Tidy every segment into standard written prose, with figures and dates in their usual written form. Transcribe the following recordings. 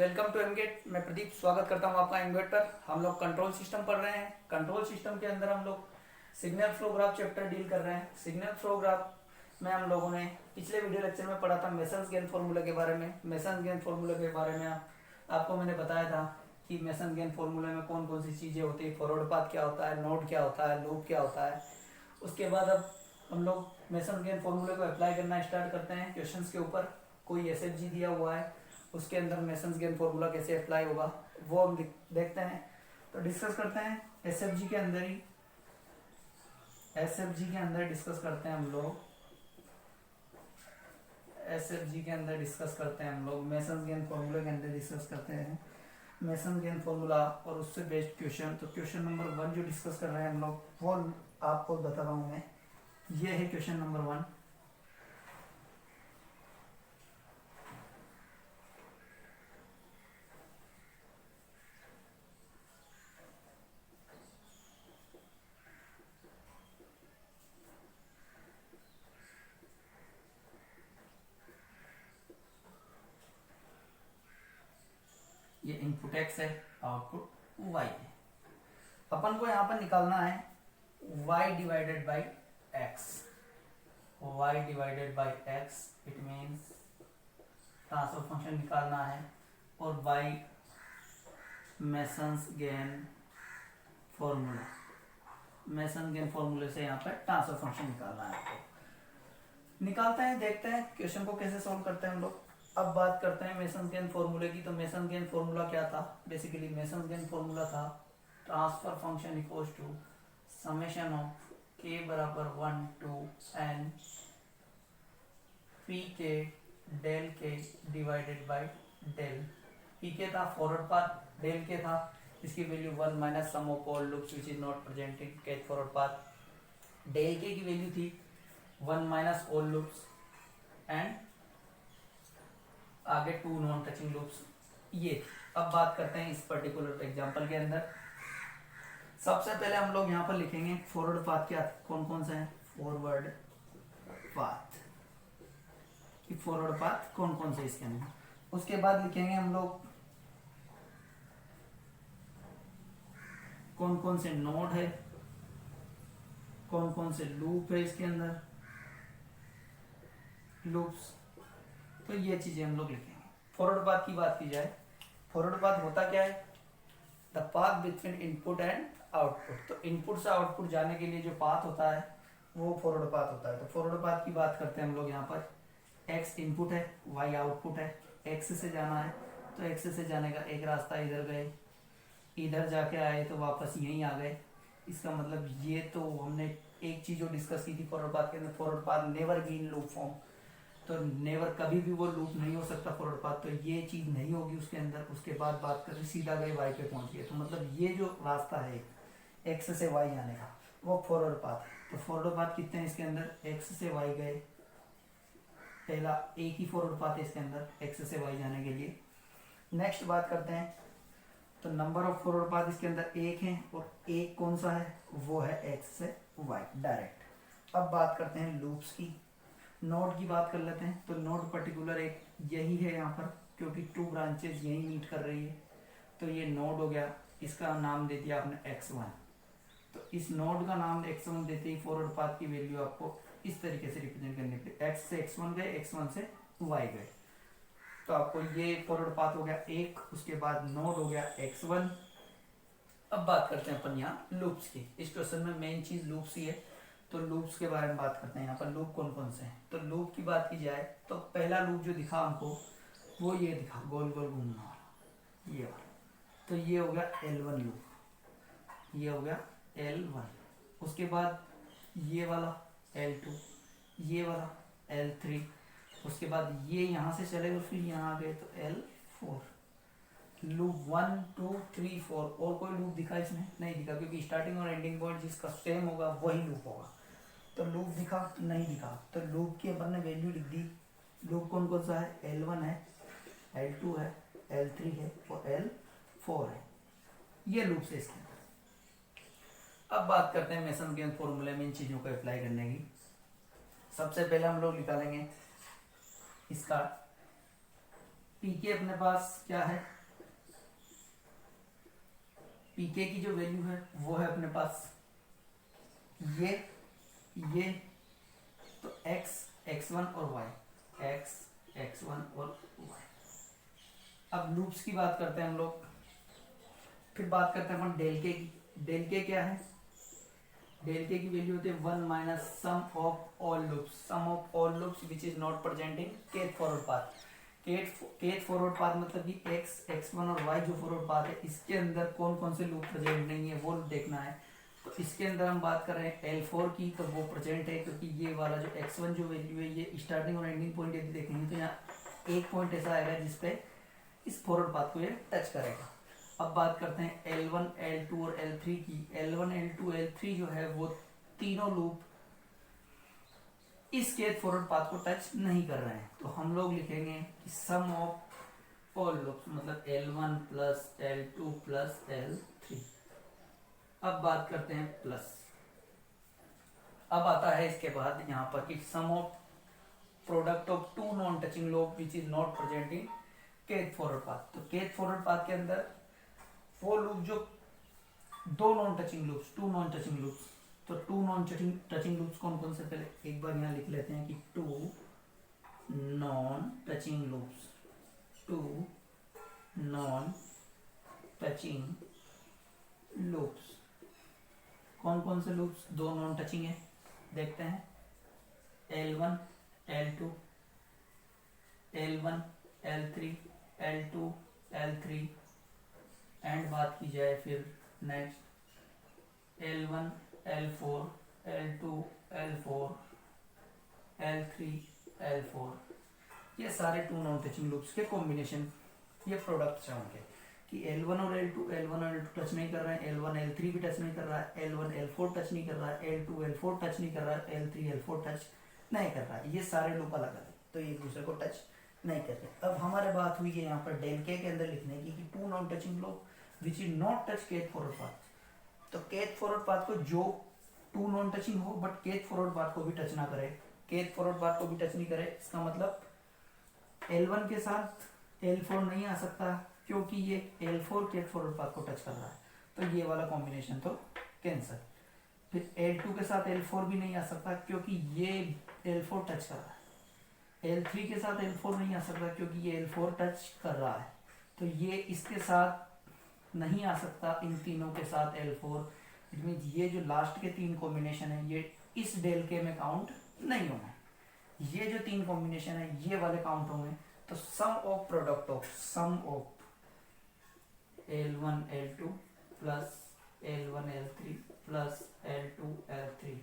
Welcome to एमगेट। मैं प्रदीप स्वागत करता हूं आपका एमगेट पर। हम लोग कंट्रोल सिस्टम पढ़ रहे हैं। कंट्रोल सिस्टम के अंदर हम लोग signal flow graph chapter deal कर रहे हैं। सिग्नल फ्लो ग्राफ में हम लोगों ने पिछले वीडियो लेक्चर में पढ़ा था मेसन्स गेन फॉर्मूला के बारे में। मेसन गेन फॉर्मूला के बारे में आपको मैंने बताया था कि मेसन गेन फॉर्मूले में कौन कौन सी चीज़ें होती है, फॉरवर्ड पाथ क्या होता है, नोड क्या होता है, लूप क्या होता है। उसके बाद अब हम लोग मेसन गेन फॉर्मूले को अप्लाई करना स्टार्ट करते हैं क्वेश्चंस के ऊपर। कोई एसएफजी दिया हुआ है, उसके अंदर मेसन्स गेन फॉर्मूला कैसे अप्लाई होगा वो हम देखते हैं। तो डिस्कस करते हैं एसएफजी के अंदर ही। एसएफजी के अंदर डिस्कस करते हैं हम लोग। एसएफजी के अंदर डिस्कस करते हैं हम लोग मेसन्स गेन फॉर्मूला के अंदर डिस्कस करते हैं मेसन गेन फॉर्मूला और उससे बेस्ड क्वेश्चन। तो क्वेश्चन नंबर 1 जो डिस्कस कर रहे हैं हम लोग वो आपको बता रहा हूँ मैं। ये है क्वेश्चन नंबर 1। ये इनपुट x है, आउटपुट y है। अपन को यहाँ पर निकालना है y divided by x। y divided by x it means transfer function निकालना है और y masons gain formula, Mason gain फॉर्मूले से यहाँ पर ट्रांसफर फंक्शन निकालना है आपको। निकालते हैं, देखते हैं क्वेश्चन को कैसे सॉल्व करते हैं हम लोग। अब बात करते हैं मेसन गेन फॉर्मूले की। तो मेसन गेन फॉर्मूला क्या था? बेसिकली मेसन गेन फॉर्मूला था transfer function equals to summation of k बराबर 1 to n P k del k divided by del. P k था फॉरवर्ड पाथ, डेल के था इसकी value 1 minus sum of all loops which is not present in kth forward path. Del k की value थी 1 minus all loops and आगे 2 non touching loops. ये अब बात करते हैं इस पर्टिकुलर एग्जांपल के अंदर। सबसे पहले हम लोग यहाँ पर लिखेंगे फॉरवर्ड पाथ क्या कौन कौन सा है। फॉरवर्ड पाथ कि फॉरवर्ड पाथ कौन कौन से इसके अंदर। उसके बाद लिखेंगे हम लोग कौन कौन से नोड है, कौन कौन से लूप है इसके अंदर, लूप्स। तो ये चीजें हम लोग लिखेंगे। फॉरवर्ड पाथ की बात की जाए, फॉरवर्ड पाथ होता क्या है? The path between input and output. तो इनपुट से आउटपुट जाने के लिए जो पाथ होता है वो फॉरवर्ड पाथ होता है। तो फॉरवर्ड पाथ की बात करते हैं हम लोग यहाँ पर। x इनपुट है, y आउटपुट है। x से जाना है तो x से जाने का एक रास्ता इधर गए, इधर जाके आए तो वापस यहीं आ गए। इसका मतलब ये तो हमने एक चीज जो डिस्कस की थी फॉरवर्ड पाथ के अंदर, forward path never be in loop form. तो नेवर कभी भी वो लूप नहीं हो सकता फॉरवर्ड पाथ, तो ये चीज नहीं होगी उसके अंदर। उसके बाद बात करें सीधा गए y पे पहुंच गए, तो मतलब ये जो रास्ता है x से y जाने का वो फॉरवर्ड पाथ है। तो फॉरवर्ड पाथ कितने हैं इसके अंदर? x से y गए, पहला एक ही फॉरवर्ड पाथ है इसके अंदर x से y जाने के लिए। नेक्स्ट बात करते हैं तो नंबर ऑफ फॉरवर्ड पाथ इसके अंदर एक है और एक कौन सा है? वो है x से y डायरेक्ट। अब बात करते हैं लूप्स की, नोड की बात कर लेते हैं। तो नोड पर्टिकुलर एक यही है यहाँ पर, क्योंकि 2 ब्रांचेज यही मीट कर रही है तो ये नोड हो गया। इसका नाम दे दिया आपने x1। तो इस नोड का नाम x1 देते ही फॉरवर्ड पाथ की वैल्यू आपको इस तरीके से रिप्रेजेंट करनी पड़ेगी। x से x1 गए, x1 से y गए, तो आपको ये फॉरवर्ड पाथ हो गया एक। उसके बाद नोड हो गया x1। अब बात करते हैं अपन यहाँ लूप्स की। इस क्वेश्चन में मेन चीज लूप्स ही है, तो लूप्स के बारे में बात करते हैं। यहाँ पर लूप कौन कौन से हैं। तो लूप की बात की जाए तो पहला लूप जो दिखा हमको वो ये दिखा, गोल गोल घूमने वाला ये वाला। तो ये हो गया L1 लूप, ये हो गया L1। उसके बाद ये वाला L2, ये वाला L3। उसके बाद ये यहाँ से चले और फिर यहाँ आ गए तो L4। लूप 1 2 3 4। और कोई लूप दिखा इसमें? नहीं दिखा, क्योंकि स्टार्टिंग और एंडिंग पॉइंट जिसका सेम होगा वही लूप होगा। तो लूप दिखा? नहीं दिखा। तो लूप की अपन ने वैल्यू लिख दी। लूप कौन कौन सा है? L1 है, L2 है, L3 है और L4 है। ये लूप से इसके अंदर। अब बात करते हैं मेसन गेन फॉर्मूले में इन चीजों को अप्लाई करने की। सबसे पहले हम लोग निकालेंगे इसका पी के। अपने पास क्या है? पीके की जो वैल्यू है वो है अपने पास ये तो x x1 और y x x1 और y। अब लूप्स की बात करते हैं हम लोग, फिर बात करते हैं अपन डेल के की। डेल के क्या है? डेल के की वैल्यू होती है 1 minus sum of all loops, some of all loops which is not present in kth forward path. kth forward path मतलब कि x x1 और y जो फॉरवर्ड पाथ है इसके अंदर कौन कौन से लूप प्रेजेंट नहीं है वो देखना है। तो इसके अंदर हम बात कर रहे हैं L4 की, तो वो प्रेजेंट है क्योंकि ये वाला जो x1 जो वैल्यू है ये स्टार्टिंग और एंडिंग पॉइंट यदि देखेंगे तो यहाँ एक पॉइंट ऐसा आएगा जिसपे इस फॉरवर्ड पाथ को ये टच करेगा। अब बात करते हैं L1 L2 और L3 की। L1 L2 L3 जो है वो तीनों लूप इस केथ फॉरवर्ड पाथ को टच नहीं कर रहे हैं, तो हम लोग लिखेंगे कि सम ऑफ ऑल लूप्स मतलब L1 plus L2 plus L3। अब बात करते हैं प्लस। अब आता है इसके बाद यहाँ पर कि some of product of two non touching loop which is not present in kth forward path. तो केथ फॉरवर्ड पाथ के अंदर वो लूप जो दो non touching loops, two non touching loops, तो टू नॉन टचिंग लूप्स कौन कौन से, पहले एक बार यहाँ लिख लेते हैं कि two non touching loops, two non touching loops कौन कौन से लूप्स दो नॉन टचिंग है देखते हैं। L1 L2 L1 L3 L2 L3 and बात की जाए फिर next L1 L4 L2 L4 L3 L4, ये सारे टू नॉन टचिंग लूप्स के कॉम्बिनेशन, ये प्रोडक्ट्स हैं उनके कि L1 और L2 टच नहीं कर रहे हैं, L1 L3 भी टच नहीं कर रहा है, L1 L4 टच नहीं कर रहा है, L2 L4 टच नहीं कर रहा है, L3 L4 टच नहीं कर रहा है। ये सारे लूप अलग अलग तो एक दूसरे को टच नहीं कर रहे। अब हमारे बात हुई है यहाँ पर डेल के अंदर लिखने की कि two non touching loop which is not touch kth forward path. तो केथ फॉरवर्ड पाथ को जो टू नॉन टचिंग हो बट केथ फॉरवर्ड पाथ को भी टच ना करे, केथ फॉरवर्ड पाथ को भी टच नहीं करे, इसका मतलब L1 के साथ L4 नहीं आ सकता क्योंकि ये L4 केथ फॉरवर्ड पाथ को टच कर रहा है, तो ये वाला कॉम्बिनेशन तो कैंसिल। फिर L2 के साथ L4 भी नहीं आ सकता क्योंकि ये L4 टच कर रहा है, L3 के साथ L4 नहीं आ सकता क्योंकि ये L4 टच कर रहा है, तो ये इसके साथ नहीं आ सकता, इन तीनों के साथ L4। इट मीन ये जो लास्ट के तीन कॉम्बिनेशन है ये इस डेल के में काउंट नहीं होंगे, ये जो तीन कॉम्बिनेशन है ये वाले काउंट होंगे। तो some of product of some of L1 L2 plus L1 L3 plus L2 L3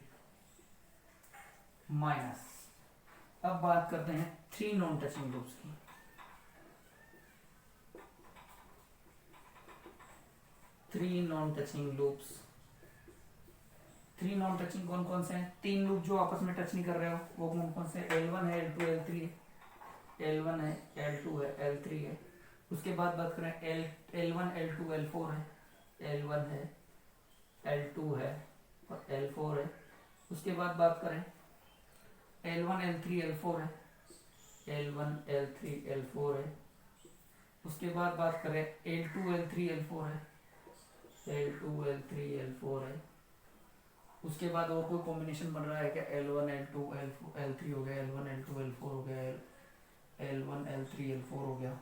minus. अब बात करते हैं थ्री नॉन टचिंग लूप्स की। Three non touching loops, three non touching कौन कौन से हैं? तीन लूप जो आपस में टच नहीं कर रहे हो वो कौन कौन से? L1 है L2 L3 है, L1 है L2 है L3 है। उसके बाद बात करें L1 L2 L4 है, L1 है L2 है और L4 है। उसके बाद बात करें L1 L3 L4 है, L1 L3 L4 है। उसके बाद बात करें L2 L3 L4 है, L2 L3 L4 है। उसके बाद और कोई कॉम्बिनेशन बन रहा है क्या? L1 L2 L3 हो गया, L1 L2 L4 हो गया, L1 L3 L4 हो गया।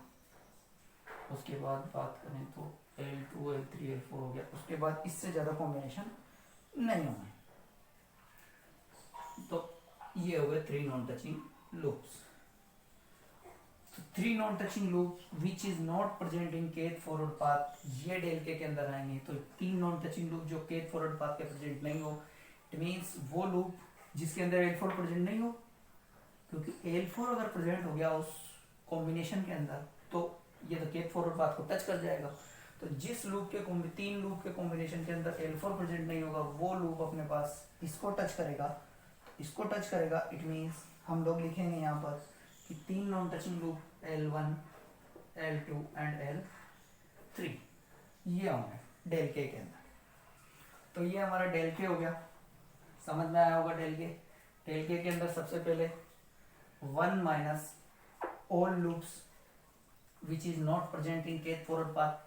उसके बाद बात करें तो L2 L3 L4 हो गया। उसके बाद इससे ज़्यादा कॉम्बिनेशन नहीं होंगे। तो ये हो गए three non touching loops. Three non touching loop which is not present in kth forward path, ये डेल के अंदर आएंगे। तो तीन नॉन टचिंग लूप जो केथ फॉरवर्ड पाथ के प्रेजेंट नहीं हो, इट मीन्स वो लूप जिसके अंदर L4 प्रेजेंट नहीं हो, क्योंकि L4 अगर प्रेजेंट हो गया उस कॉम्बिनेशन के अंदर तो ये तो केथ फॉरवर्ड पाथ को टच कर जाएगा। तो जिस लूप के तीन लूप के कॉम्बिनेशन के अंदर L4 प्रेजेंट नहीं होगा वो लूप अपने पास इसको टच करेगा, इसको टच करेगा। इट मीन्स हम लोग लिखेंगे यहाँ पर कि तीन non touching loop L1 L2 and L3 ये होंगे डेल के अंदर। तो ये हमारा डेल के हो गया, समझ में आया होगा। डेल के अंदर सबसे पहले 1 minus all loops which is not present in kth forward path.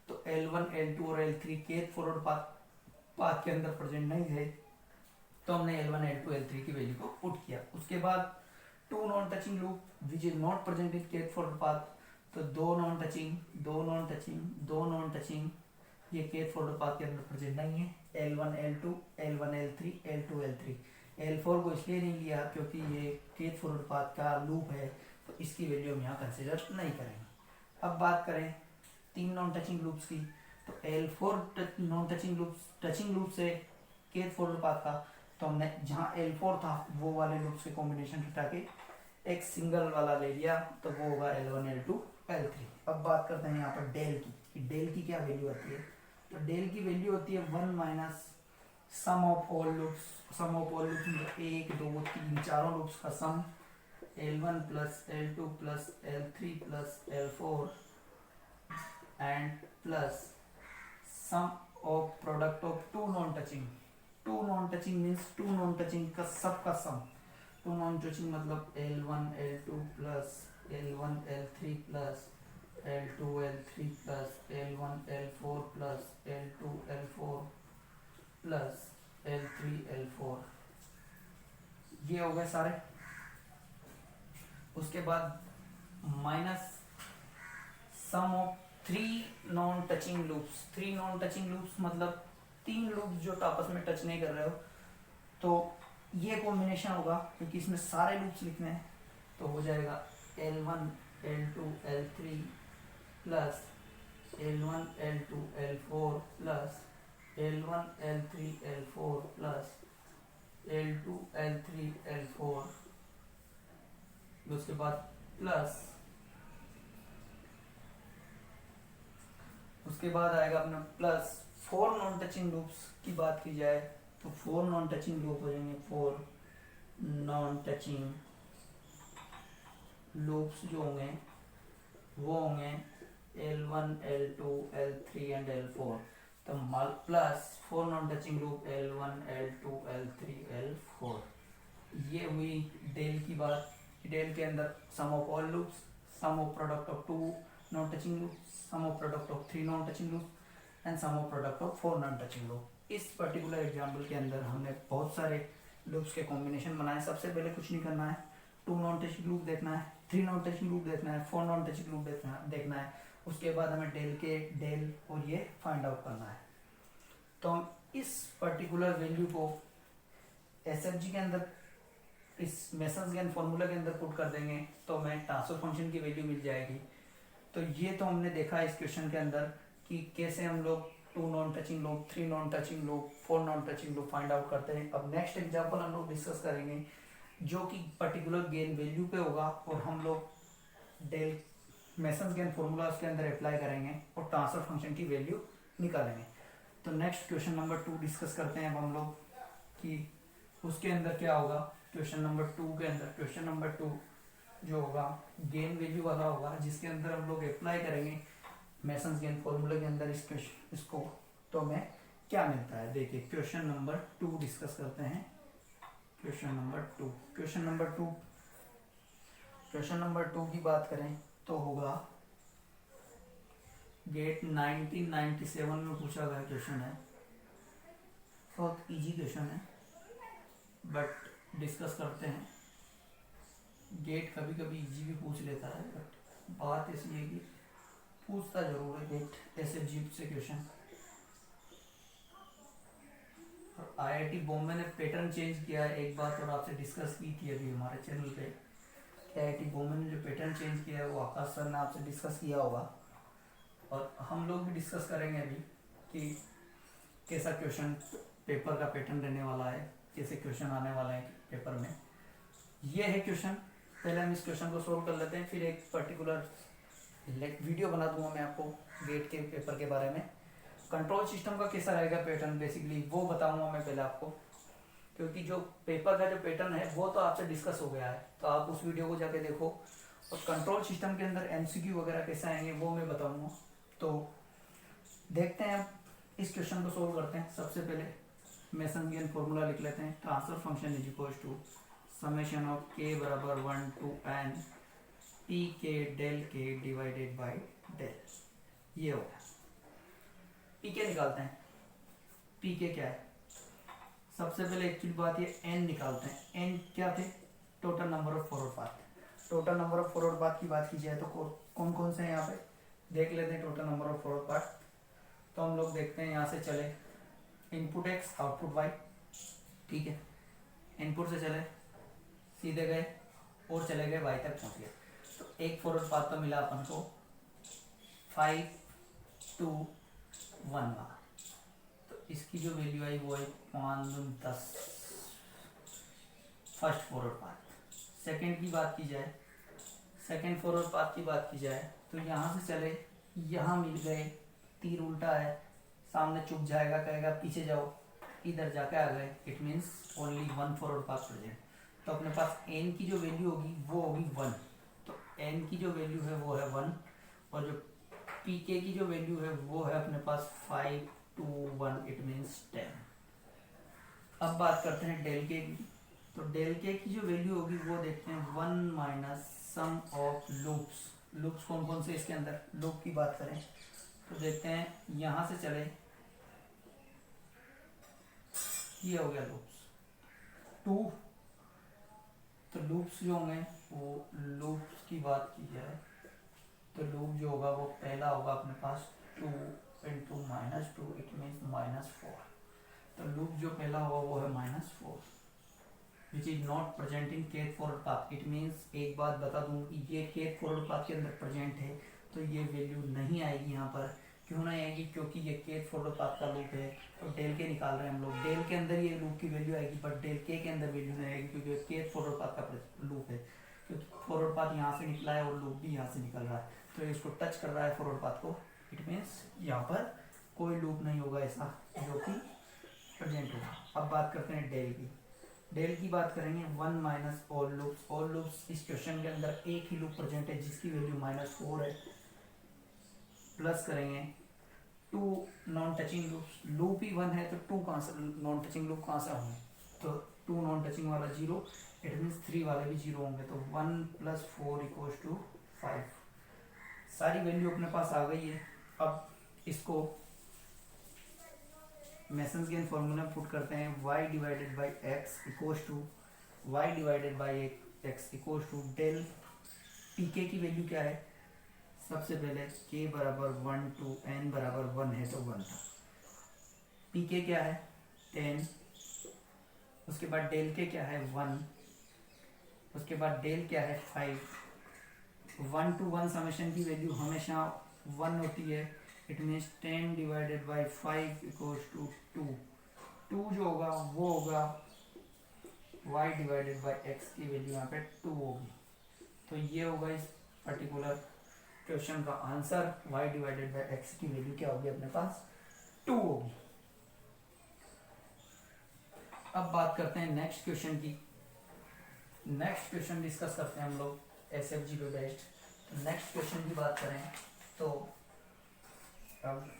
तो L1 L2 और L3 केथ फॉरवर्ड पाथ के अंदर प्रेजेंट नहीं थे, तो हमने L1 L2 L3 की वैल्यू को पुट किया। उसके बाद two non touching loop which is not present in kth forward path, तो दो नॉन टचिंग, दो नॉन टचिंग, दो नॉन टचिंग, ये केथ फॉरवर्ड पाथ के अंदर प्रेजेंट नहीं है। L1 L2 L1 L3 L2 L3, L4 को इसलिए नहीं लिया क्योंकि ये केथ फॉरवर्ड पाथ का लूप है, तो इसकी वैल्यू हम यहाँ कंसिडर नहीं करेंगे। अब बात करें तीन नॉन टचिंग लूप्स की, तो L4 नॉन टचिंग लूप से केथ फॉरवर्ड पाथ का, तो हमने जहाँ L4 था वो वाले लूप्स के कॉम्बिनेशन हटा के एक सिंगल वाला ले लिया, तो वो होगा L1 L2 L3। अब बात करते हैं यहाँ पर डेल की, कि डेल की क्या वैल्यू आती है। तो डेल की वैल्यू होती है 1 minus sum of all loops. Some of all loops मतलब 1 2 3 चारों लूप्स का sum, L1 plus L2 plus L3 plus L4 and plus sum of product of two non touching. Two non touching means two non touching का सब का सम। To non touching मतलब L1 L2 plus L1 L3 plus L2 L3 plus L1 L4 plus L2 L4 plus L3 L4, ये हो गए सारे। उसके बाद minus sum of three non touching loops. Three non touching loops मतलब तीन loops जो आपस में टच नहीं कर रहे हो, तो ये कॉम्बिनेशन होगा क्योंकि इसमें सारे लूप्स लिखने हैं, तो हो जाएगा L1 L2 L3 plus L1 L2 L4 plus L1 L3 L4 plus L2 L3 L4, उसके बाद प्लस उसके बाद आएगा अपना plus four non touching loops की बात की जाए तो फोर नॉन टचिंग लूप हो जाएंगे। फोर नॉन टचिंग लूप्स जो होंगे वो होंगे L1 L2 L3 and L4, तो plus four non touching loop L1 L2 L3 L4। ये हुई डेल की बात। डेल के अंदर some of all loops, some of product of two non touching loops, some of product of three non touching loops and some of product of four non touching loop. इस particular example के अंदर हमने बहुत सारे loops के combination बनाए। सबसे पहले कुछ नहीं करना है, टू नॉन टचिंग लूप देखना है, थ्री नॉन टचिंग लूप देखना है, फोर नॉन टचिंग लूप देखना है। उसके बाद हमें डेल और ये फाइंड आउट करना है। तो हम इस पर्टिकुलर वैल्यू को एसएफजी के अंदर इस मेसन्स गेन फॉर्मूला के अंदर पुट कर देंगे, तो हमें ट्रांसफर फंक्शन की वैल्यू मिल जाएगी। तो ये तो हमने देखा इस क्वेश्चन के अंदर कि कैसे हम लोग two non touching loop, three non touching loop, four non touching loop find out करते हैं। अब नेक्स्ट एग्जांपल हम लोग डिस्कस करेंगे जो कि पर्टिकुलर गेन वैल्यू पे होगा और हम लोग डेल मेसन्स गेन फॉर्मूला उसके अंदर अप्लाई करेंगे और ट्रांसफर फंक्शन की वैल्यू निकालेंगे। तो नेक्स्ट क्वेश्चन नंबर 2 डिस्कस करते हैं अब हम लोग कि उसके अंदर क्या होगा। क्वेश्चन नंबर 2 के अंदर, क्वेश्चन नंबर 2 जो होगा गेन वैल्यू वाला होगा, जिसके अंदर हम लोग अप्लाई करेंगे मेसन्स गेन फॉर्मूला के अंदर इसको। तो हमें क्या मिलता है देखिए, क्वेश्चन नंबर 2 डिस्कस करते हैं। क्वेश्चन नंबर 2 की बात करें तो होगा गेट 1997 में पूछा गया क्वेश्चन है। बहुत इजी क्वेश्चन है बट डिस्कस करते हैं। गेट कभी कभी इजी भी पूछ लेता है बट बात इसलिए है कि पूछता जरूर है गेट ऐसे जीप से क्वेश्चन। और आईआईटी बॉम्बे ने पैटर्न चेंज किया है, एक बात और आपसे डिस्कस की थी अभी हमारे चैनल पे। आईआईटी बॉम्बे ने जो पैटर्न चेंज किया है वो आकाश सर ने आपसे डिस्कस किया होगा और हम लोग भी डिस्कस करेंगे अभी कि कैसा क्वेश्चन पेपर का पैटर्न रहने वाला है, कैसे क्वेश्चन आने वाला है पेपर में। ये है क्वेश्चन। पहले हम इस क्वेश्चन को सोल्व कर लेते हैं, फिर एक पर्टिकुलर वीडियो बना दूंगा मैं आपको गेट के पेपर के बारे में। कंट्रोल सिस्टम का कैसा रहेगा पैटर्न बेसिकली वो बताऊंगा मैं पहले आपको, क्योंकि जो पेपर का जो पैटर्न है वो तो आपसे डिस्कस हो गया है, तो आप उस वीडियो को जाके देखो। और कंट्रोल सिस्टम के अंदर एमसीक्यू वगैरह कैसे आएंगे वो मैं बताऊंगा। तो देखते हैं इस क्वेश्चन को सोल्व करते हैं। सबसे पहले मेसन गेन फॉर्मूला लिख लेते हैं। Transfer function is equals to summation of k बराबर 1 to n p k del k divided by del. ये हो गया। पीके निकालते हैं। पीके क्या है, सबसे पहले एक्चुअली बात ये एन निकालते हैं। एन क्या थे, total number of forward path. Total number of forward path की बात की जाए तो कौन कौन से हैं यहाँ पे देख लेते हैं। Total number of forward path तो हम लोग देखते हैं, यहाँ से चले इनपुट एक्स आउटपुट वाई, ठीक है। इनपुट से चले सीधे गए और चले गए वाई तक पहुँच गए। तो एक फॉरवर्ड पाथ तो मिला अपन को 5 2 1 वाला। तो इसकी जो वैल्यू आई वो है 5 2 10 फर्स्ट फॉरवर्ड पाथ। सेकंड की बात की जाए, सेकंड फॉरवर्ड पाथ की बात की जाए तो यहाँ से चले, यहाँ मिल गए, तीर उल्टा है, सामने चुप जाएगा, कहेगा पीछे जाओ, इधर जाके आ गए, it means only one forward path present. तो अपने पास एन की जो वैल्यू होगी वो होगी 1। तो एन की जो वैल्यू है वो है 1 और जो पीके की जो वैल्यू है वो है अपने पास 5 2 1, इट मीन्स 10। अब बात करते हैं डेल के की। तो डेल के की जो वैल्यू होगी वो देखते हैं 1 minus sum of loops. Loops कौन कौन से इसके अंदर, लूप की बात करें तो देखते हैं, यहाँ से चले, ये हो गया लूप्स 2। तो लूप्स जो होंगे वो लूप्स की बात की जाए तो लूप जो होगा वो पहला होगा अपने पास 2 इंटू -2, इट मीन्स -4। तो लूप जो पहला होगा वो है -4 विच is not present in kth forward path. It means एक बात बता दूं कि ये केथ फॉरवर्ड पाथ के अंदर प्रेजेंट है तो ये वैल्यू नहीं आएगी यहाँ पर। क्यों नहीं आएगी, क्योंकि ये केथ फॉरवर्ड पाथ का लूप है और डेल के निकाल रहे हैं हम लोग। डेल के अंदर ये लूप की वैल्यू आएगी बट डेल के अंदर वैल्यू नहीं आएगी क्योंकि केथ फॉरवर्ड पाथ का लूप है। क्योंकि फॉरवर्ड पाथ यहाँ से निकला है और लूप भी यहाँ से निकल रहा है तो इसको टच कर रहा है फॉरवर्ड पाथ को, इट मीन्स यहाँ पर कोई लूप नहीं होगा ऐसा जो कि प्रेजेंट होगा। अब बात करते हैं डेल की। डेल की बात करेंगे 1 minus all loops. All loops इस क्वेश्चन के अंदर एक ही लूप प्रेजेंट है जिसकी वैल्यू -4 है, प्लस करेंगे 2 नॉन टचिंग लूप्स। लूप ही 1 है तो 2 कहाँ से, नॉन टचिंग लूप कहाँ से होंगे, तो 2 नॉन टचिंग वाला 0, इट मीन्स 3 वाले भी 0 होंगे। तो 1 + 4 = 5। सारी वैल्यू अपने पास आ गई है। अब इसको मेसन्स गेन फॉर्मूला पुट करते हैं, y divided by x equals to y divided by x equals to del. PK की वैल्यू क्या है, सबसे पहले k बराबर 1 to n बराबर 1 है तो 1 था। पीके क्या है 10, उसके बाद डेल के क्या है 1, उसके बाद डेल क्या है 5। 1 to 1 समेशन की वैल्यू हमेशा 1 होती है, it means 10 divided by 5 equals to 2। 2 जो होगा वो होगा y डिवाइडेड बाई एक्स की वैल्यू यहाँ पे 2 होगी। तो ये होगा इस पर्टिकुलर क्वेश्चन का answer. y divided by x की वैल्यू क्या होगी अपने पास 2 होगी। अब बात करते हैं नेक्स्ट क्वेश्चन की। नेक्स्ट क्वेश्चन डिस्कस करते हैं हम लोग एसएफजी पे बेस्ड। नेक्स्ट क्वेश्चन की बात करें तो अब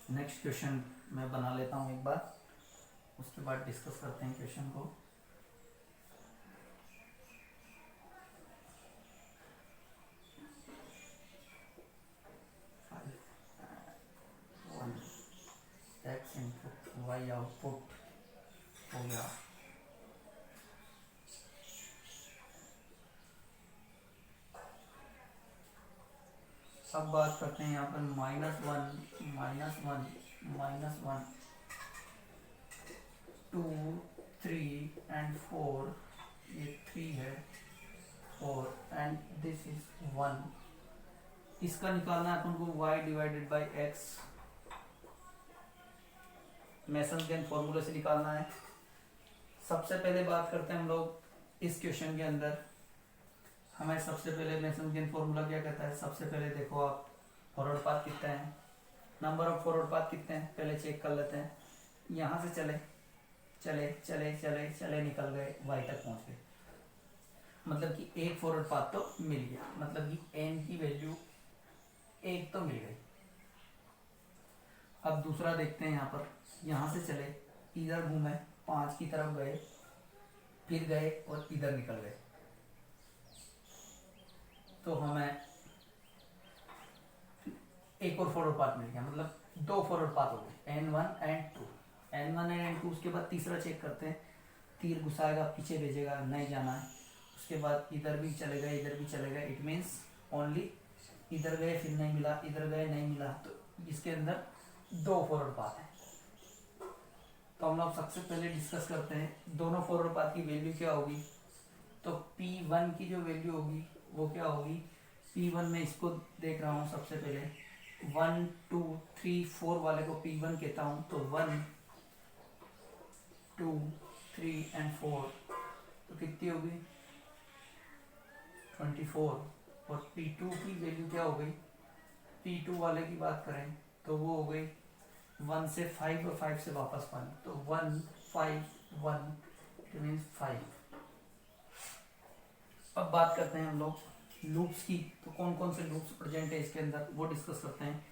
नेक्स्ट क्वेश्चन मैं बना लेता हूँ एक बार, उसके बाद डिस्कस करते हैं क्वेश्चन को। एक्स इनपुट वाई आउटपुट हो गया। अब बात करते हैं यहाँ पर -1 2 3 एंड 4, ये 3 है 4 एंड दिस इज 1। इसका निकालना है अपन को y divided by x, masons gain फॉर्मूले से निकालना है। सबसे पहले बात करते हैं हम लोग इस क्वेश्चन के अंदर, हमें सबसे पहले मेसन्स गेन फॉर्मूला क्या कहता है। सबसे पहले देखो आप फॉरवर्ड पाथ कितने हैं, नंबर ऑफ फॉरवर्ड पाथ कितने हैं पहले चेक कर लेते हैं। यहाँ से चले चले चले चले चले निकल गए y तक पहुँच गए, मतलब कि एक फॉरवर्ड पाथ तो मिल गया, मतलब कि n की वैल्यू 1 तो मिल गई। अब दूसरा देखते हैं यहाँ पर, यहाँ से चले इधर घूमे 5 की तरफ गए, फिर गए और इधर निकल गए, तो हमें एक और फॉरवर्ड पाथ मिल गया, मतलब दो फॉरवर्ड पाथ हो गए N1 and N2। N1 and N2 उसके बाद तीसरा चेक करते हैं, तीर घुसाएगा पीछे भेजेगा, नहीं जाना है। उसके बाद इधर भी चलेगा इधर भी चलेगा, इट मीन्स ओनली इधर गए फिर नहीं मिला, इधर गए नहीं मिला, तो इसके अंदर दो फॉरवर्ड पाथ है। तो हम लोग सबसे पहले डिस्कस करते हैं दोनों फॉरवर्ड पाथ की वैल्यू क्या होगी। तो P1 की जो वैल्यू होगी वो क्या होगी, P1 में इसको देख रहा हूँ सबसे पहले 1 2 3 4 वाले को P1 कहता हूँ, तो 1 2 3 एंड 4 तो कितनी होगी 24। और P2 की वैल्यू क्या हो गई, P2 वाले की बात करें तो वो हो गई 1 से 5 और 5 से वापस 1, तो 1 5 1 इट मीन्स 5। अब बात करते हैं हम लोग लूप्स की, तो कौन कौन से लूप्स प्रेजेंट है इसके अंदर वो डिस्कस करते हैं।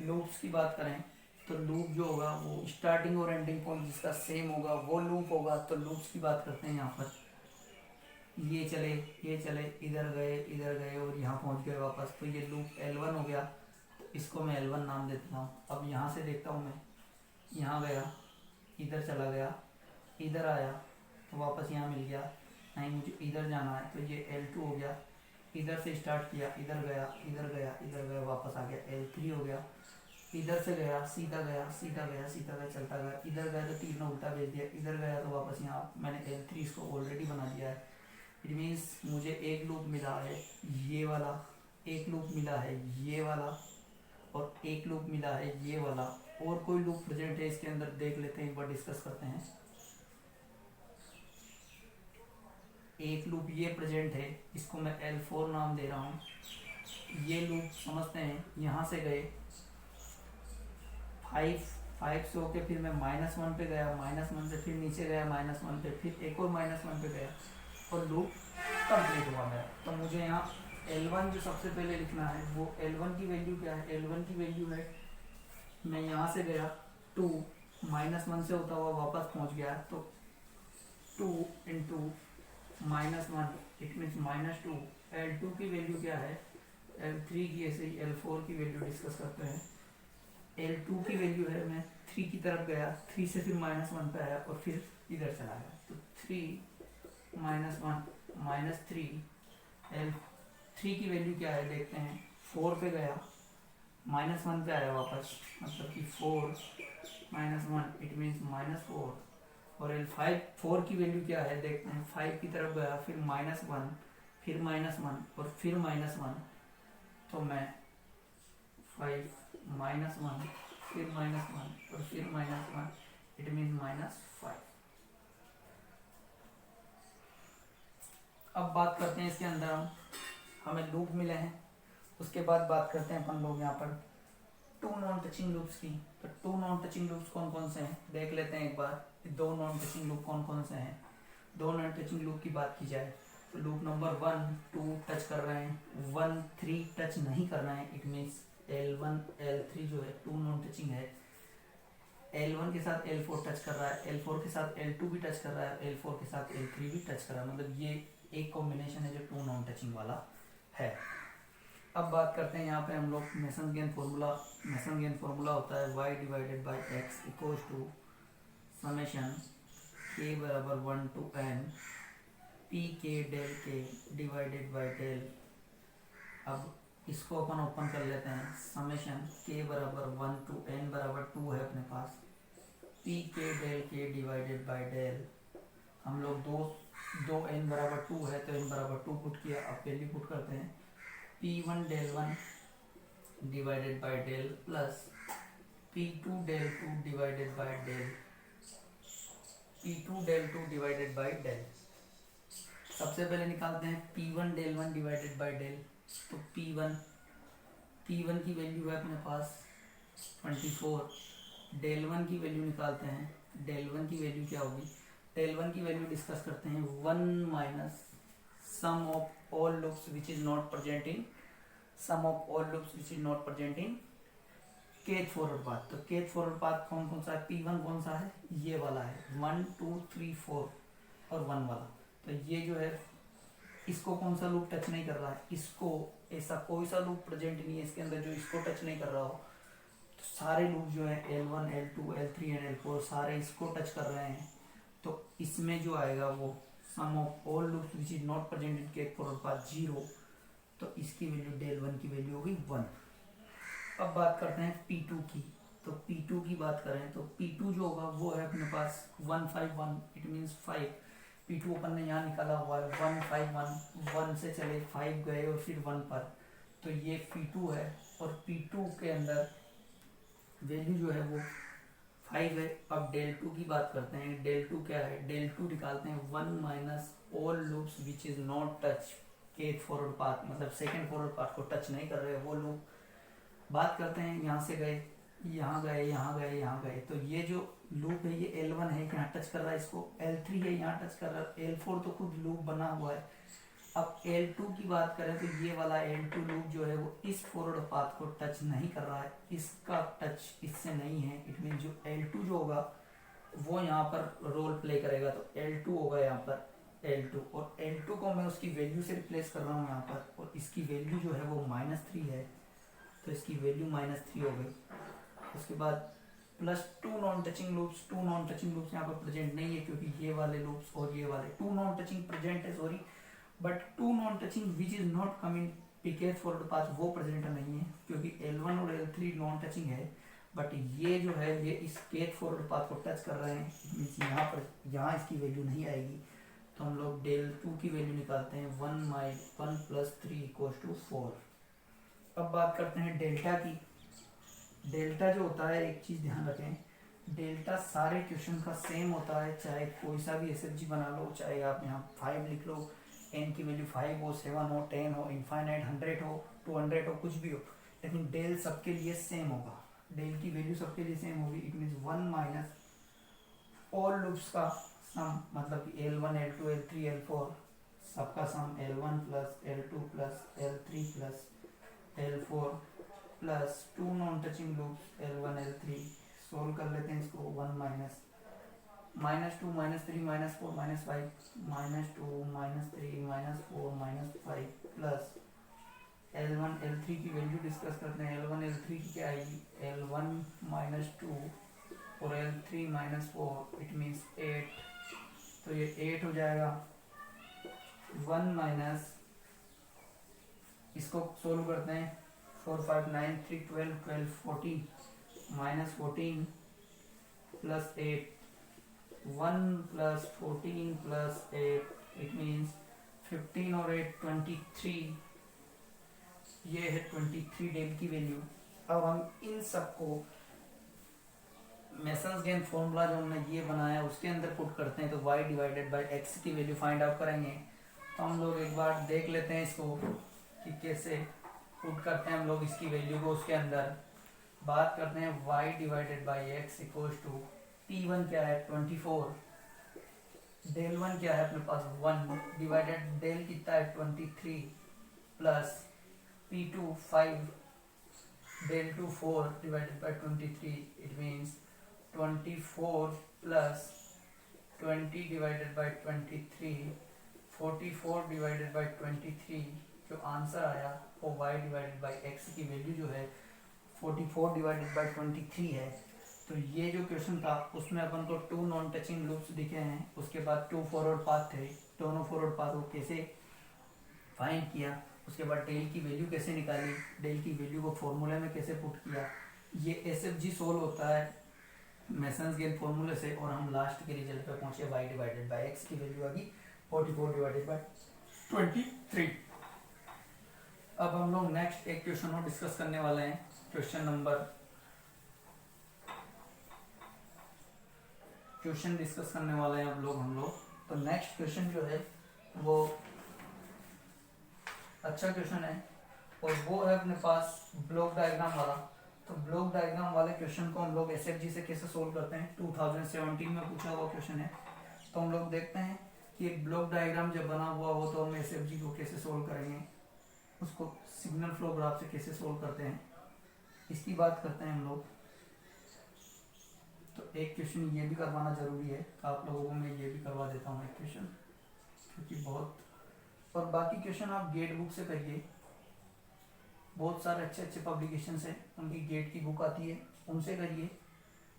लूप्स की बात करें तो लूप जो होगा वो स्टार्टिंग और एंडिंग पॉइंट जिसका सेम होगा वो लूप होगा। तो लूप्स की बात करते हैं, यहाँ पर ये चले इधर गए और यहाँ पहुँच गए वापस, तो ये लूप L1 हो गया। तो इसको मैं L1 नाम देता हूँ। अब यहाँ से देखता हूँ मैं, यहाँ गया इधर चला गया इधर आया तो वापस यहाँ मिल गया, नहीं मुझे इधर जाना है तो ये L2 हो गया। इधर से स्टार्ट किया इधर गया वापस आ गया L3 हो गया। इधर से गया सीधा गया चलता गया, इधर गया तो तीर ने उल्टा भेज दिया, इधर गया तो वापस यहाँ मैंने L3 इसको ऑलरेडी बना दिया है। इट मीन्स मुझे एक लूप मिला है ये वाला, एक लूप मिला है ये वाला और एक लूप मिला है ये वाला। और कोई लूप प्रेजेंट है इसके अंदर देख लेते हैं, एक बार डिस्कस करते हैं। एक लूप ये प्रेजेंट है, इसको मैं L4 नाम दे रहा हूँ। ये लूप समझते हैं, यहाँ से गए 5 से होके फिर मैं -1 पे गया, -1 से फिर नीचे गया -1 पे, फिर एक और -1 पे गया और लूप कंप्लीट हुआ मेरा। तो मुझे यहाँ L1 जो सबसे पहले लिखना है वो L1 की वैल्यू क्या है, L1 की वैल्यू है मैं यहाँ से गया 2 -1 से होता हुआ वापस पहुँच गया, तो 2 × -1 इट मीन्स -2। L2 की वैल्यू क्या है, L3 की ऐसे ही L4 की वैल्यू डिस्कस करते हैं। L2 की वैल्यू है मैं 3 की तरफ गया, 3 से फिर -1 पे आया और फिर इधर चला गया, तो 3 -1 -3। L3 की वैल्यू क्या है देखते हैं, 4 पे गया -1 पे आया वापस, मतलब कि 4 -1 इट मीन्स -4। और L4 की वैल्यू क्या है देखते हैं, 5 की तरफ गया फिर -1 फिर -1 और फिर -1, तो मैं 5 -1 फिर -1 और फिर -1 इट मीन्स -5। अब बात करते हैं इसके अंदर हमें लूप मिले हैं, उसके बाद बात करते हैं अपन लोग यहाँ पर 2 नॉन टचिंग लूप्स की। तो 2 नॉन टचिंग लूप्स कौन कौन से हैं देख लेते हैं एक बार, 2 नॉन टचिंग लूप कौन कौन से हैं। 2 नॉन टचिंग लूप की बात की जाए तो लूप नंबर 1 2 टच कर रहे हैं, 1 3 टच नहीं करना है, इट मीन्स L1 L3 जो है 2 नॉन टचिंग है। L1 के साथ L4 टच कर रहा है, L4 के साथ L2 भी टच कर रहा है, L4 के साथ L3 भी टच कर रहा है, मतलब ये एक कॉम्बिनेशन है जो 2 नॉन टचिंग वाला है। अब बात करते हैं यहाँ पे हम लोग Mason gain formula. Mason gain formula होता है y divided by x equals to summation k बराबर 1 to n p k del k divided by del। अब इसको अपन ओपन कर लेते हैं, समेशन k बराबर 1 to n बराबर 2 है अपने पास, p k del k divided by del। हम लोग दो n बराबर 2 है तो n बराबर 2 पुट किया, अब वैल्यू पुट करते हैं P1 del 1 divided by del plus P2 del 2 divided by del, P2 del 2 divided by del। सबसे पहले निकालते हैं P1 del 1 divided by del। तो P1 की वैल्यू है अपने पास 24, del 1 की वैल्यू निकालते हैं। del 1 की वैल्यू क्या होगी, del 1 की वैल्यू डिस्कस करते हैं 1 minus sum of all loops which is not present in kth forward path. तो kth फॉरवर्ड पाथ कौन कौन सा है, P1 कौन सा है, ये वाला है 1 2 3 4 और 1 वाला। तो ये जो है इसको कौन सा लूप टच नहीं कर रहा है, इसको, ऐसा कोई सा लूप प्रेजेंट नहीं है इसके अंदर जो इसको टच नहीं कर रहा हो। तो सारे लूप जो है L1 L2 L3 and L4 सारे इसको टच कर रहे हैं। तो इसमें जो आएगा वो some of all loops which is not present in kth forward path 0। तो इसकी वैल्यू डेल 1 की वैल्यू होगी 1। अब बात करते हैं P2 की। तो P2 की बात करें तो P2 जो होगा वो है अपने पास 151, इट मीन्स 5। P2 अपन ने यहाँ निकाला हुआ है 151, 1 से चले 5 गए और फिर 1 पर, तो ये P2 है। और P2 के अंदर वैल्यू जो है वो 5 है। अब डेल 2 की बात करते हैं। डेल 2 क्या है, डेल 2 निकालते हैं 1 minus all loops which is not touch kth forward path, मतलब सेकेंड फॉरवर्ड पाथ को टच नहीं कर रहे वो लूप। बात करते हैं यहाँ से गए, यहाँ गए, यहाँ गए, यहाँ गए, तो ये जो लूप है ये L1 है, यहाँ टच कर रहा है इसको, L3 है यहाँ टच कर रहा है, L4 तो खुद लूप बना हुआ है। अब L2 की बात करें तो ये वाला L2 लूप जो है वो इस फॉरवर्ड पाथ को टच नहीं कर रहा है, इसका टच इससे नहीं है। इट मीन जो L2 जो होगा वो यहाँ पर रोल प्ले करेगा। तो L2 होगा यहाँ पर L2, और L2 को मैं उसकी वैल्यू से रिप्लेस कर रहा हूँ यहाँ पर, और इसकी वैल्यू जो है वो -3 है, तो इसकी वैल्यू -3 हो गई। उसके बाद +2 non touching loops. 2 non touching loops यहाँ पर प्रेजेंट नहीं है क्योंकि ये वाले लूप्स और ये वाले 2 नॉन टचिंग प्रेजेंट है, sorry, but 2 non touching which is not coming Pkth forward path वो प्रेजेंट नहीं है क्योंकि L1 और L3 नॉन टचिंग है, बट ये जो है ये इस केथ फॉरवर्ड पाथ को टच कर रहे हैं। मीन्स यहाँ पर यहाँ इसकी वैल्यू नहीं आएगी। तो हम लोग डेल 2 की वैल्यू निकालते हैं 1 + 3 = 4। अब बात करते हैं डेल्टा की। डेल्टा जो होता है, एक चीज़ ध्यान रखें, डेल्टा सारे क्वेश्चन का सेम होता है, चाहे कोई सा भी SFG बना लो, चाहे आप यहाँ 5 लिख लो, n की वैल्यू 5 हो, 7 हो, 10 हो, इनफाइनाइट 100 हो, 200 हो, कुछ भी हो, लेकिन डेल सबके लिए सेम होगा। डेल की वैल्यू सबके लिए सेम होगी। It means 1 minus all loops का सम, मतलब कि L1 L2 L3 L4 सबका सम L1 + L2 + L3 + L4 plus 2 non touching loops L1 L3। Solve कर लेते हैं इसको। 1 माइनस -2 -3 -4 -5 -2 -3 -4 -5 प्लस L1 L3 की वैल्यू डिस्कस करते हैं। L1 L3 की क्या आएगी, L1 -2 और L3 -4, इट मीन्स 8, तो ये 8 हो जाएगा। 1 माइनस, इसको सोल्व करते हैं, 4 5 9 3 12 12 14 -14 + 8, 1 + 14 + 8, इट मीन्स 15 और 8 23, ये है 23 डेल की वैल्यू। अब हम इन सबको मेसन्स गेन फॉर्मूला जो हमने ये बनाया उसके अंदर पुट करते हैं, तो y/x की वैल्यू फाइंड आउट करेंगे। तो हम लोग एक बार देख लेते हैं इसको कि कैसे पुट करते हैं हम लोग इसकी वैल्यू को उसके अंदर। बात करते हैं y/x = T1 क्या है 24, डेल 1 क्या है अपने पास 1 डिवाइडेड डेल कितना है 23 plus P2 5 del 2 4 /23, it means 24 + 20 / 23 44 / 23। जो आंसर आया वो y/x की वैल्यू जो है 44 / 23 है। तो ये जो क्वेश्चन था उसमें अपन को 2 नॉन टचिंग लूप्स दिखे हैं, उसके बाद 2 फॉरवर्ड पाथ थे, दोनों फॉरवर्ड पाथ को कैसे फाइंड किया, उसके बाद डेल की वैल्यू कैसे निकाली, डेल की वैल्यू को फॉर्मूले में कैसे पुट किया। ये SFG सोल्व होता है मेसन्स गेन फॉर्मूले से, और हम लास्ट के रिजल्ट पे पहुंचे y/x की वैल्यू आ गई 44 / 23। अब हम लोग नेक्स्ट एक क्वेश्चन और डिस्कस करने वाले हैं, क्वेश्चन डिस्कस करने वाले हैं हम लोग। तो नेक्स्ट क्वेश्चन जो है वो अच्छा क्वेश्चन है, और वो है अपने पास ब्लॉक डायग्राम वाला। तो ब्लॉक डायग्राम वाले क्वेश्चन को हम लोग SFG से कैसे सोल्व करते हैं, 2017 में पूछा हुआ क्वेश्चन है। तो हम लोग देखते हैं कि एक ब्लॉक डायग्राम जब बना हुआ हो तो हम SFG को कैसे सोल्व करेंगे, उसको सिग्नल फ्लो ग्राफ से कैसे सोल्व करते हैं, इसकी बात करते हैं हम लोग। तो एक क्वेश्चन ये भी करवाना जरूरी है, तो आप लोगों को मैं ये भी करवा देता हूँ एक क्वेश्चन, क्योंकि बहुत और बाकी क्वेश्चन आप गेट बुक से करिए, बहुत सारे अच्छे अच्छे पब्लिकेशन हैं, उनकी गेट की बुक आती है, उनसे करिए।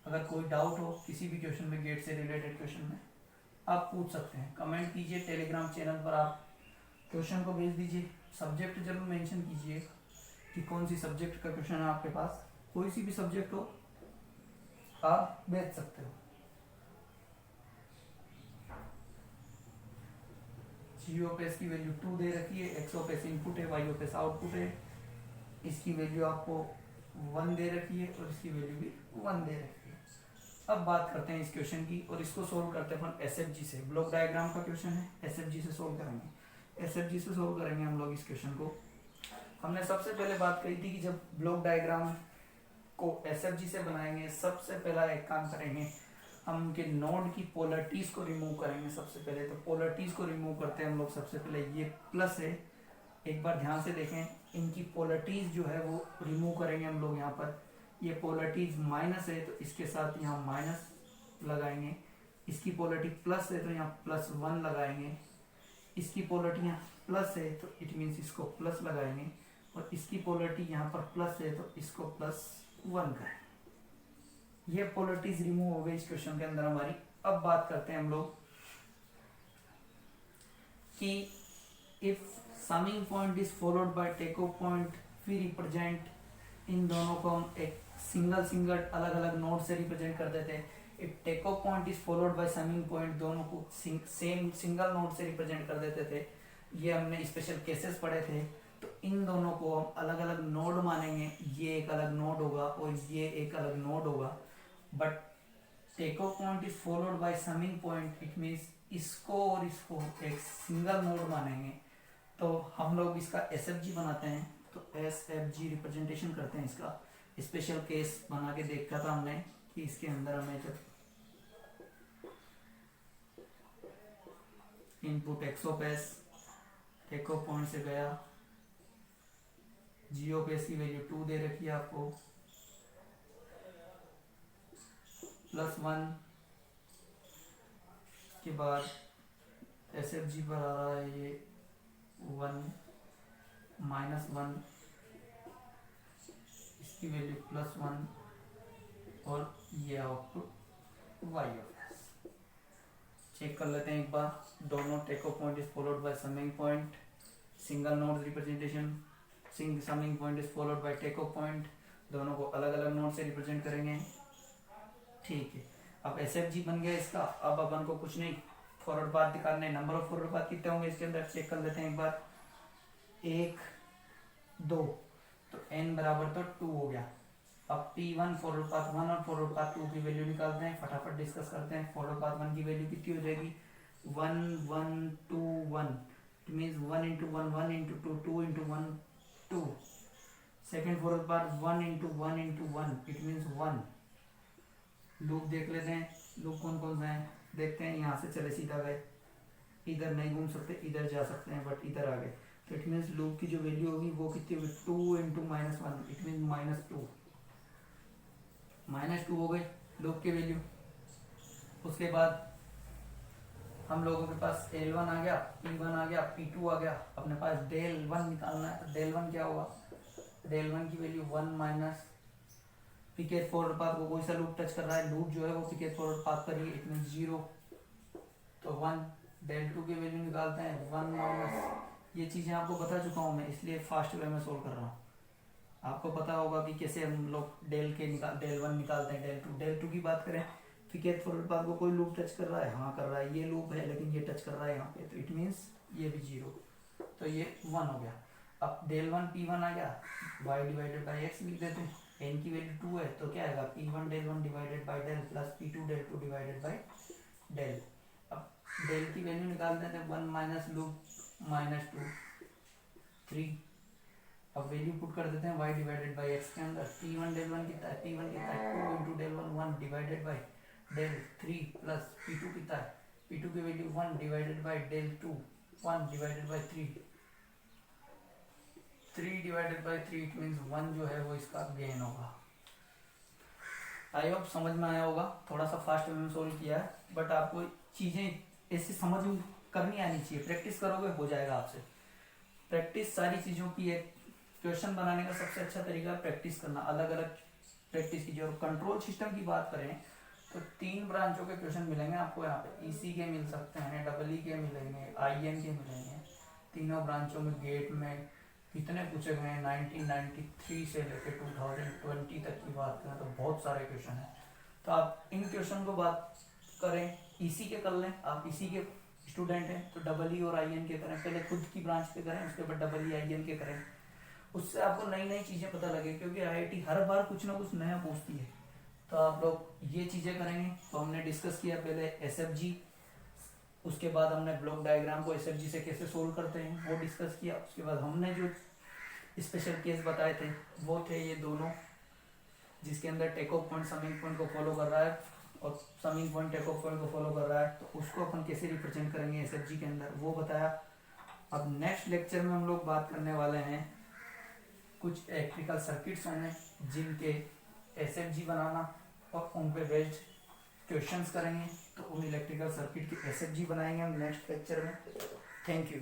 अगर कोई डाउट हो किसी भी क्वेश्चन में, गेट से रिलेटेड क्वेश्चन में, आप पूछ सकते हैं, कमेंट कीजिए, टेलीग्राम चैनल पर आप क्वेश्चन को भेज दीजिए। सब्जेक्ट जरूर मेंशन कीजिए कि कौन सी सब्जेक्ट का क्वेश्चन है आपके पास, कोई सी भी सब्जेक्ट हो आप भेज सकते हो। जी ऑफ एस की वैल्यू 2 दे रखी है, एक्स ऑफ एस इनपुट है, वाई ऑफ एस आउटपुट है, इसकी वैल्यू आपको 1 दे रखी है और इसकी वैल्यू भी 1 दे रखी है। अब बात करते हैं इस क्वेश्चन की और इसको सोल्व करते हैं अपन एसएफजी से। ब्लॉक डायग्राम का क्वेश्चन है, एसएफजी से सोल्व करेंगे। एसएफजी से सोल्व करेंगे हम लोग इस क्वेश्चन को। हमने सबसे पहले बात करी थी कि जब ब्लॉक डायग्राम को एसएफजी से बनाएंगे, सबसे पहला एक काम करेंगे, हम उनके नोड की पोलरिटीज को रिमूव करेंगे। सबसे पहले तो पोलरिटीज को रिमूव करते हैं हम लोग। सबसे पहले ये प्लस है, एक बार ध्यान से देखें, इनकी पोलरिटीज जो है वो रिमूव करेंगे हम लोग। यहाँ पर ये पोलरिटीज माइनस है तो इसके साथ यहाँ माइनस लगाएंगे, इसकी पोलरिटी प्लस है तो यहाँ +1 लगाएंगे, इसकी पोलरिटी यहाँ प्लस है तो इट मीन्स इसको प्लस लगाएंगे, और इसकी पोलरिटी यहाँ पर प्लस है तो इसको +1 करेंगे। ये पोलरिटीज रिमूव हो गई इस क्वेश्चन के अंदर हमारी। अब बात करते हैं हम लोग कि if summing point is followed by take off point, फिर रिप्रेजेंट, इन दोनों को हम एक सिंगल अलग अलग नोड से रिप्रेजेंट कर देते हैं। If take off point is followed by summing point, दोनों को सेम सिंगल नोड से रिप्रेजेंट कर देते थे। ये हमने स्पेशल केसेस पढ़े थे। तो इन दोनों को हम अलग अलग नोड मानेंगे, ये एक अलग नोड होगा और ये एक अलग नोड होगा। But take off point is followed by summing point, it means इसको और इसको एक सिंगल नोड मानेंगे। तो हम लोग इसका एसएफजी बनाते हैं, तो एसएफजी रिप्रेजेंटेशन करते हैं इसका। स्पेशल केस बना के देखा था हमने कि इसके अंदर हमें जब input x of s take off point से गया, जी ऑफ एस की वैल्यू 2 दे रखी है आपको, +1 के बाद एसएफजी पर आ रहा है ये 1 -1, इसकी वैल्यू +1 और ये output y of s. Check कर लेते हैं एक बार। दोनों take off point is followed by summing point, single node representation, summing point is followed by take off point, दोनों को अलग अलग नोड से रिप्रेजेंट करेंगे। ठीक है, अब एसएफजी बन गया इसका। अब अपन को कुछ नहीं, फॉरवर्ड पाथ दिखाने। नंबर ऑफ फॉरवर्ड पाथ कितने होंगे इसके अंदर, चेक कर लेते हैं एक बार। 1 2, तो n बराबर तो 2 हो गया। अब P1 फॉरवर्ड पाथ 1 और फॉरवर्ड पाथ 2 की वैल्यू निकालते हैं, फटाफट डिस्कस करते हैं। फॉरवर्ड पाथ 1 की वैल्यू कितनी हो जाएगी, 1 1 2 1, it means 1 × 1 1 × 2 2 × 1 2। Second forward path 1 × 1 × 1, it means 1। Loop देख लेते हैं, लूप कौन कौन सा है देखते हैं। यहाँ से चले सीधा गए, इधर नहीं घूम सकते, इधर जा सकते हैं, बट इधर आ गए। तो इट मीन्स लूप की जो वैल्यू होगी वो कितनी होगी, 2 × -1, इट मीन्स -2। -2 हो गई लूप की वैल्यू। उसके बाद हम लोगों के पास L1 आ गया, P1 आ गया, P2 आ गया। अपने पास डेल 1 निकालना है, तो डेल 1 क्या होगा, डेल 1 की वैल्यू 1 माइनस पिकेट फॉरवर्ड पाथ को कोई सा लूप टच कर रहा है, लूप जो है वो पिकेट फॉरवर्ड पाथ पर ही, इट मीन्स 0, तो 1। डेल 2 की वैल्यू निकालते हैं 1 माइनस, ये चीज़ें आपको बता चुका हूँ मैं, इसलिए फास्ट वे में सोल्व कर रहा हूँ। आपको पता होगा कि कैसे हम लोग डेल 1 निकालते हैं। डेल 2 की बात करें, पिकेट फॉरवर्ड पाथ को कोई लूप टच कर रहा है, हाँ कर रहा है, ये लूप है लेकिन ये टच कर रहा है यहाँ पे, तो इट मीन्स ये भी 0, तो ये 1 हो गया। अब डेल 1 P1 आ गया, y/x लिख देते हैं। n की वैल्यू 2 है तो क्या आएगा, P1 del 1 divided by del plus P2 del 2 divided by del. अब डेल की वैल्यू निकाल देते हैं, 1 माइनस लूप -2 3। अब वैल्यू पुट कर देते हैं y डिवाइडेड बाई x के अंदर। P1 डेल 1 कितना है, P1 कितना है 2 × del 1 divided by del 3 plus P2 कितना है, P2 की value 1 divided by del 2 1 divided by 3 divided by 3, it means 1 जो है वो इसका गेन होगा। आई होप समझ में आया होगा। थोड़ा सा फास्ट वे में सोल्व किया है, बट आपको चीज़ें ऐसे समझ करनी आनी चाहिए, प्रैक्टिस करोगे हो जाएगा आपसे। प्रैक्टिस सारी चीज़ों की है। क्वेश्चन बनाने का सबसे अच्छा तरीका प्रैक्टिस करना, अलग अलग प्रैक्टिस कीजिए। और कंट्रोल सिस्टम की बात करें तो 3 ब्रांचों के क्वेश्चन मिलेंगे आपको यहाँ पे। ईसी के मिल सकते हैं, डबल ई के मिलेंगे, आईएन के मिलेंगे। तीनों ब्रांचों में गेट में कितने पूछे गए हैं, 1993 से लेकर 2020 तक की बात करें तो बहुत सारे क्वेश्चन हैं। तो आप इन क्वेश्चन को बात करें, ईसी के कर लें। आप ईसी के स्टूडेंट हैं तो डबल ई और आईएन के करें, पहले खुद की ब्रांच के करें, उसके बाद डबल ई आईएन के करें। उससे आपको नई नई चीज़ें पता लगे, क्योंकि आईआईटी हर बार कुछ ना कुछ नया पूछती है। तो आप लोग ये चीज़ें करेंगे। तो हमने डिस्कस किया पहले एसएफजी, उसके बाद हमने ब्लॉक डायग्राम को एसएफजी से कैसे सोल्व करते हैं वो डिस्कस किया। उसके बाद हमने जो स्पेशल केस बताए थे वो थे ये दोनों, जिसके अंदर take off point summing point को फॉलो कर रहा है और summing point take off point को फॉलो कर रहा है, तो उसको अपन कैसे रिप्रेजेंट करेंगे एसएफजी के अंदर, वो बताया। अब नेक्स्ट लेक्चर में हम लोग बात करने वाले हैं कुछ इलेक्ट्रिकल सर्किट्स होंगे जिनके एसएफजी बनाना और उन पे बेस्ड क्वेश्चंस करेंगे। तो उन इलेक्ट्रिकल सर्किट की एसएफजी बनाएंगे हम नेक्स्ट लेक्चर में। Thank you.